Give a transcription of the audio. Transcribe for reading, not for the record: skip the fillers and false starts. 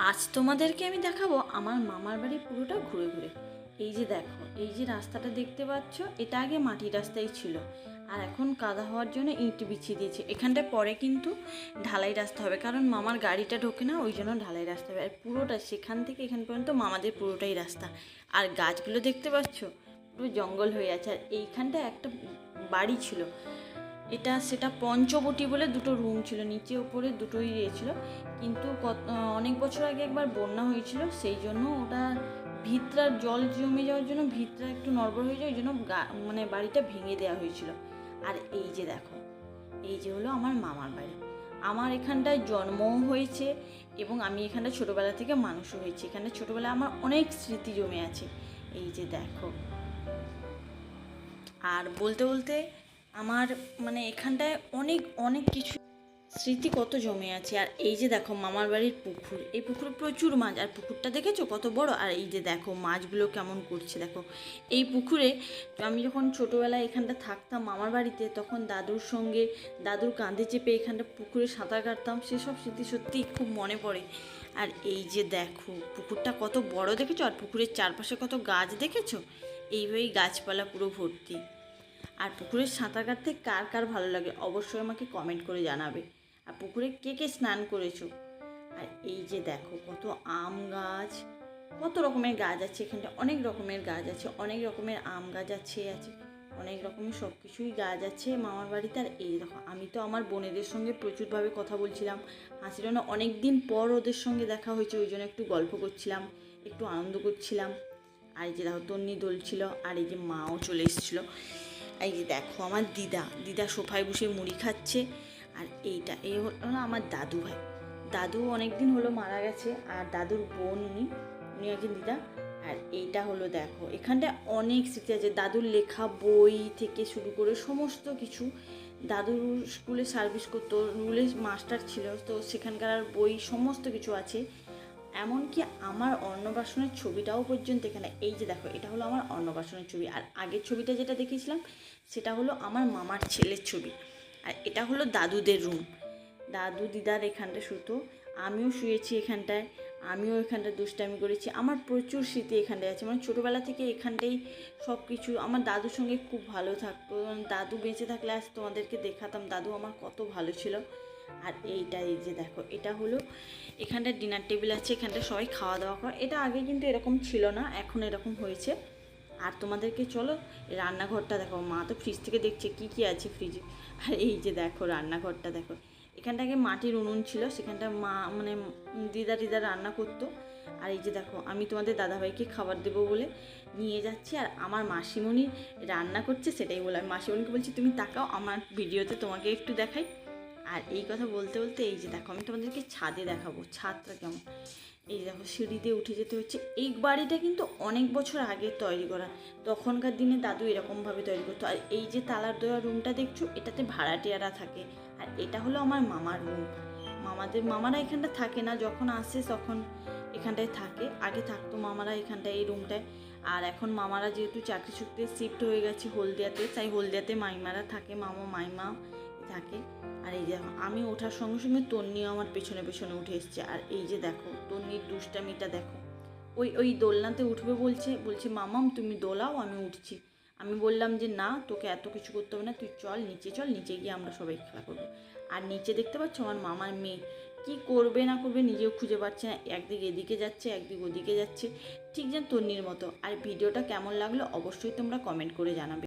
আজ তোমাদেরকে আমি দেখাবো আমার মামার বাড়ি পুরোটা ঘুরে ঘুরে। এই যে দেখো, এই যে রাস্তাটা দেখতে পাচ্ছ, এটা আগে মাটির রাস্তাই ছিল, আর এখন কাদা হওয়ার জন্য ইট বিছিয়ে দিয়েছে। এখানটায় পরে কিন্তু ঢালাই রাস্তা হবে, কারণ মামার গাড়িটা ঢোকে না, ওই জন্য ঢালাই রাস্তা হবে। আর পুরোটা সেখান থেকে এখান পর্যন্ত মামাদের পুরোটাই রাস্তা। আর গাছগুলো দেখতে পাচ্ছ, পুরো জঙ্গল হয়ে আছে। আর এইখানটায় একটা বাড়ি ছিল, এটা সেটা পঞ্চবটি বলে দুটো রুম ছিল, নিচে ওপরে দুটোই ছিল। কিন্তু অনেক বছর আগে একবার বন্যা হয়েছিল, সেই জন্য ওটা ভিতরা জল জমে যাওয়ার জন্য ভিতরা একটু নড়বড় হয়ে যায়, ওই জন্য মানে বাড়িটা ভেঙে দেওয়া হয়েছিল। আর এই যে দেখো, এই যে হলো আমার মামার বাড়ি। আমার এখানটায় জন্মও হয়েছে এবং আমি এখানটা ছোটোবেলা থেকে মানুষও হয়েছি। এখানে ছোটোবেলায় আমার অনেক স্মৃতি জমে আছে। এই যে দেখো, আর বলতে বলতে আমার মানে এখানটায় অনেক অনেক কিছু স্মৃতি কত জমে আছে। আর এই যে দেখো মামার বাড়ির পুকুর, এই পুকুরে প্রচুর মাছ। আর পুকুরটা দেখেছো কত বড়। আর এই যে দেখো মাছগুলো কেমন করছে দেখো। এই পুকুরে আমি যখন ছোটোবেলায় এখানটা থাকতাম মামার বাড়িতে, তখন দাদুর সঙ্গে দাদুর কাঁধে চেপে এখানটা পুকুরে সাঁতার কাটতাম, সেসব স্মৃতি সত্যিই খুব মনে পড়ে। আর এই যে দেখো পুকুরটা কত বড় দেখেছো, আর পুকুরের চারপাশে কত গাছ দেখেছো। এইভাবেই গাছপালা পুরো ভর্তি। আর পুকুরে সাঁতার কাটতে কার কার ভালো লাগে অবশ্যই আমাকে কমেন্ট করে জানাবে। আর পুকুরে কে কে স্নান করেছো। আর এই যে দেখো কত আম গাছ, কত রকমের গাছ আছে এখানটা, অনেক রকমের গাছ আছে, অনেক রকমের আম গাছ আছে অনেক রকমের সব কিছুই গাছ আছে মামার বাড়িতে। আর এই দেখো আমি তো আমার বোনেদের সঙ্গে প্রচুরভাবে কথা বলছিলাম, হাসিল না, অনেক দিন পর ওদের সঙ্গে দেখা হয়েছে, ওই জন্য একটু গল্প করছিলাম, একটু আনন্দ করছিলাম। আর এই যে দেখো তন্নি দোলছিল, আর এই যে মাও চলে এসেছিলো। এই যে দেখো আমার দিদা সোফায় বসে মুড়ি খাচ্ছে। আর এই হলো আমার দাদু ভাই। দাদু অনেক দিন হলো মারা গেছে, আর দাদুর বোন উনি একজন দিদা। আর এইটা হলো দেখো, এখানটায় অনেক স্মৃতি আছে, দাদুর লেখা বই থেকে শুরু করে সমস্ত কিছু। দাদুর স্কুলে সার্ভিস করতো, রুলে মাস্টার ছিল, তো সেখানকার বই সমস্ত কিছু আছে। এমনকি আমার অন্নপ্রাশনের ছবিটাও পর্যন্ত এখানে। এই যে দেখো, এটা হলো আমার অন্নপ্রাশনের ছবি। আর আগের ছবিটা যেটা দেখেছিলাম সেটা হলো আমার মামার ছেলের ছবি। আর এটা হলো দাদুদের রুম, দাদু দিদার এখানটা শুতো, আমিও শুয়েছি এখানটায়, আমিও এখানটায় দুষ্টামি করেছি। আমার প্রচুর স্মৃতি এখানটায় আছে, মানে ছোটোবেলা থেকে এখানটাই সব কিছু। আমার দাদুর সঙ্গে খুব ভালো থাকতো, দাদু বেঁচে থাকলে আজ তোমাদেরকে দেখাতাম দাদু আমার কত ভালো ছিল। আর এইটা এই যে দেখো, এটা হলো এখানটা ডিনার টেবিল আছে, এখানটা সবাই খাওয়া দাওয়া করে। এটা আগে কিন্তু এরকম ছিল না, এখন এরকম হয়েছে। আর তোমাদেরকে চলো রান্নাঘরটা দেখো, মা তো ফ্রিজ থেকে দেখছে কী কী আছে ফ্রিজে। আর এই যে দেখো রান্নাঘরটা দেখো, এখানটাকে মাটির উনুন ছিল, সেখানটা মা মানে দিদা রান্না করতো। আর এই যে দেখো আমি তোমাদের দাদাভাইকে খাবার দেবো বলে নিয়ে যাচ্ছি, আর আমার মাসিমণি রান্না করছে সেটাই বলে আমি মাসিমণিকে বলছি তুমি তাকাও আমার ভিডিওতে তোমাকে একটু দেখাই। আর এই কথা বলতে বলতে এই যে দেখো আমি তোমাদেরকে ছাদে দেখাবো ছাদটা কেমন। এই দেখো সিঁড়ি দিয়ে উঠে যেতে হচ্ছে। এই বাড়িটা কিন্তু অনেক বছর আগে তৈরি করা, তখনকার দিনে দাদু এরকমভাবে তৈরি করতো। আর এই যে তালার দেওয়া রুমটা দেখছো, এটাতে ভাড়াটিয়ারা থাকে। আর এটা হলো আমার মামার রুম। মামারা এখানটা থাকে না, যখন আসে তখন এখানটায় থাকে। আগে থাকতো মামারা এখানটায় এই রুমটায়। আর এখন মামারা যেহেতু চাকরি সূত্রে শিফট হয়ে গেছে হলদিয়াতে, তাই হলদিয়াতে মাইমারা থাকে, মাইমা থাকে। আর এই দেখো আমি ওঠার সঙ্গে সঙ্গে তন্নিও আমার পেছনে পেছনে উঠে এসছে। আর এই যে দেখো তন্নির দুষ্টামিটা দেখো, ওই দোলনাতে উঠবে বলছে মামাম তুমি দোলাও আমি উঠছি। আমি বললাম যে না, তোকে এত কিছু করতে হবে না, তুই চল নিচে গিয়ে আমরা সবাই খেলা করবো। আর নিচে দেখতে পাচ্ছ আমার মামার মেয়ে কি করবে না করবে নিজেও খুঁজে পাচ্ছে না, একদিক এদিকে যাচ্ছে একদিক ওদিকে যাচ্ছে, ঠিক যেন তন্নির মতো। আর ভিডিওটা কেমন লাগলো অবশ্যই তোমরা কমেন্ট করে জানাবে।